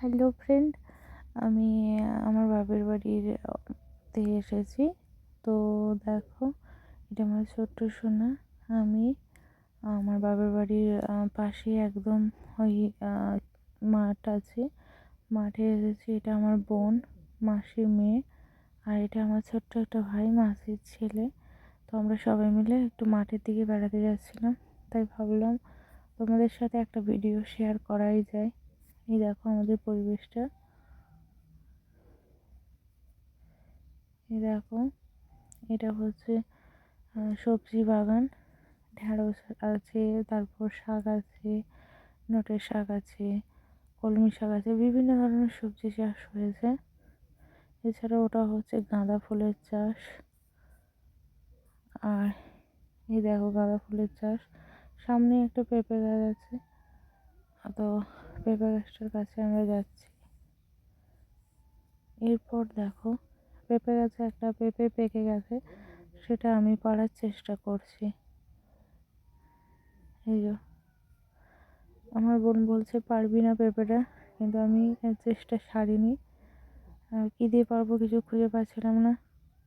Hello friend, আমি আমার বাপের বাড়ির থেকে এসেছি। তো দেখো, এটা আমার ছোট্ট সোনা। আমি আমার বাপের বাড়ির পাশে একদম ওই মাঠ আছে, মাঠে এসেছি। এটা আমার বোন, মাসির মেয়ে, আর এটা আমার ছোট্ট একটা ভাই, মাসির ছেলে। তো আমরা সবাই মিলে একটু মাঠের দিকে বেড়াতে যাচ্ছিলাম, তাই ভাবলাম তোমাদের সাথে একটা ভিডিও শেয়ার করাই যায়। এই দেখো আমাদের পরিবেশটা, এই দেখো। এটা হচ্ছে সবজি বাগান। ঢেঁড়স আছে, তারপর শাক আছে, নটের শাক আছে, কলমি শাক আছে, বিভিন্ন ধরনের সবজি চাষ হয়েছে। এছাড়া ওটা হচ্ছে গাঁদা ফুলের চাষ। আর এই দেখো গাঁদা ফুলের চাষ। সামনে একটা পেঁপে গাছ আছে, তো পেঁপে গাছটার কাছে আমরা যাচ্ছি। এরপর দেখো, পেঁপে গাছে একটা পেঁপে পেকে গেছে, সেটা আমি পাড়ার চেষ্টা করছি। এই যে আমার বোন বলছে পারবি না পেঁপেটা, কিন্তু আমি চেষ্টা ছাড়িনি। কী দিয়ে পারবো কিছু খুঁজে পাচ্ছিলাম না,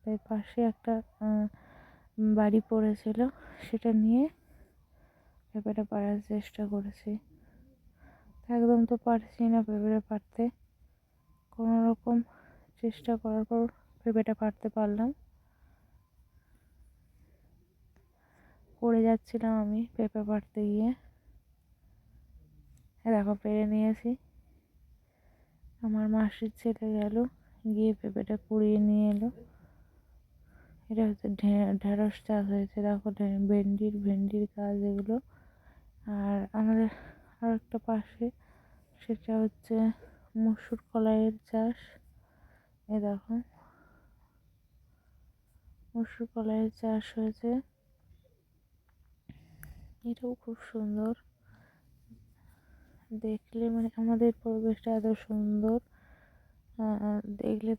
তাই পাশে একটা বাড়ি পড়েছিল, সেটা নিয়ে পেঁপেটা পাড়ার চেষ্টা করেছি। একদম তো পারছি না পেঁপেটা পারতে, কোনো রকম চেষ্টা করার পর পেঁপেটা পারতে পারলাম। পড়ে যাচ্ছিলাম আমি পেঁপে পারতে গিয়ে। দেখো পেরে নিয়েছি। আমার মাসির ছেলে গেল, গিয়ে পেঁপেটা কুড়িয়ে নিয়ে এলো। এটা হচ্ছে ঢেঁড়স চাষ হয়েছে। দেখো ভেন্ডির গাছ এগুলো। আর আমাদের আর একটা পাশে, সেটা হচ্ছে মসুর কলাইয়ের চাষ। এ দেখো মসুর কলাইয়ের চাষ হয়েছে, এটাও খুব সুন্দর দেখলে। মানে আমাদের পরিবেশটা এত সুন্দর, দেখলে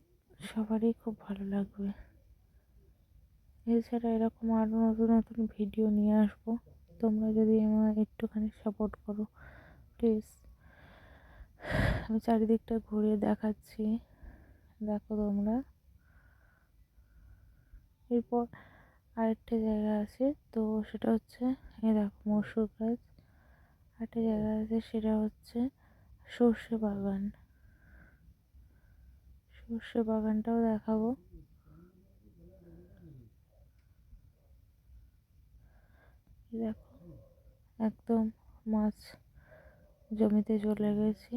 সবারই খুব ভালো লাগবে। এছাড়া এরকম আরও নতুন নতুন ভিডিও নিয়ে আসবো। তোমরা যদি আমার একটুখানি সাপোর্ট করো প্লিজ। আমি চারিদিকটা ঘুরে দেখাচ্ছি, দেখো তোমরা। এরপর আরেকটা জায়গা আছে, তো সেটা হচ্ছে এই দেখো মসুর গাছ। আরেকটা জায়গা আছে, সেটা হচ্ছে সর্ষে বাগান। সর্ষে বাগানটাও দেখাবো। দেখো একদম মাছ জমিতে চলে গেছি।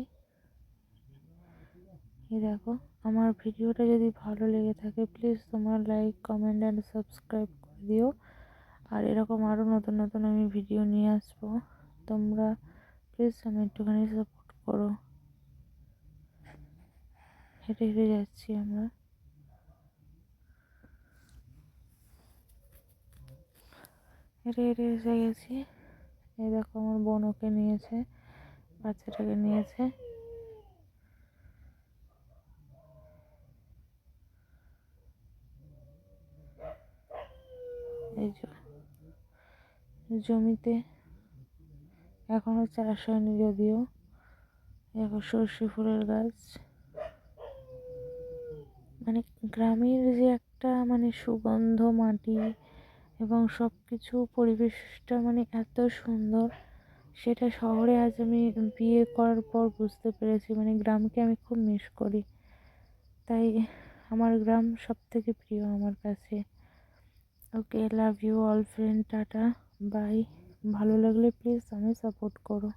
এই দেখো, আমার ভিডিওটা যদি ভালো লেগে থাকে প্লিজ তোমার লাইক, কমেন্ট অ্যান্ড সাবস্ক্রাইব করে দিও। আর এরকম আরও নতুন নতুন আমি ভিডিও নিয়ে আসবো, তোমরা প্লিজ আমি একটুখানি সাপোর্ট করো। হেঁটে হেঁটে যাচ্ছি আমরা, হেঁটে হেঁটে এসে গেছি। এই দেখো আমার বোন ওকে নিয়েছে, বাচ্চাটাকে নিয়েছে। এই জমিতে এখনো চাষ হয়নি যদিও। এখন সর্ষে ফুলের গাছ। মানে গ্রামের যে একটা মানে সুগন্ধ মাটি এবং সব কিছু পরিবেশটা মানে এত সুন্দর, সেটা শহরে আজ আমি বিয়ে করার পর বুঝতে পেরেছি। মানে গ্রামকে আমি খুব মিস করি, তাই আমার গ্রাম সব থেকে প্রিয় আমার কাছে। Okay, love you all friend, tata, bye. ভালো লাগলে প্লিজ আমি সাপোর্ট করো।